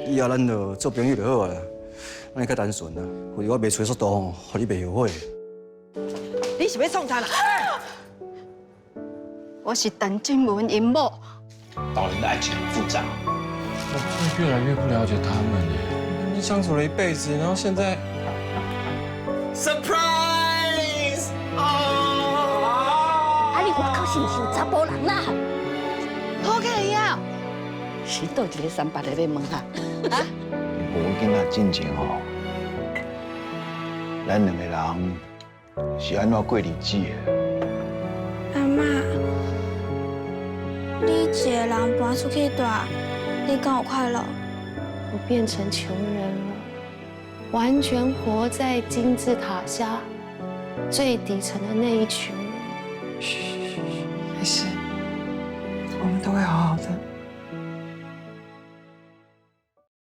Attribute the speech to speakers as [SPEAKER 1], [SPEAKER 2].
[SPEAKER 1] 以后咱就做朋友就好啊，安尼较单纯啊。有时我袂找速度吼，互你袂后悔。
[SPEAKER 2] 你是要创啥啦？
[SPEAKER 3] 我是陈静文因某。
[SPEAKER 4] 导人的爱情很复杂。
[SPEAKER 5] 我越来越不了解他们了。明明相处了一辈子，然后现在
[SPEAKER 4] surprise
[SPEAKER 6] 啊，你外口是不是有查甫人啦？
[SPEAKER 3] 好客呀！是倒一个三八的要问哈？啊？
[SPEAKER 7] 我囡仔进前吼，咱两个人是安怎过日子的？
[SPEAKER 8] 阿嬷，你一个人搬出去住，你敢有快乐？
[SPEAKER 9] 我变成穷人了，完全活在金字塔下最底层的那一群人。
[SPEAKER 2] 没事，我们都会好好的。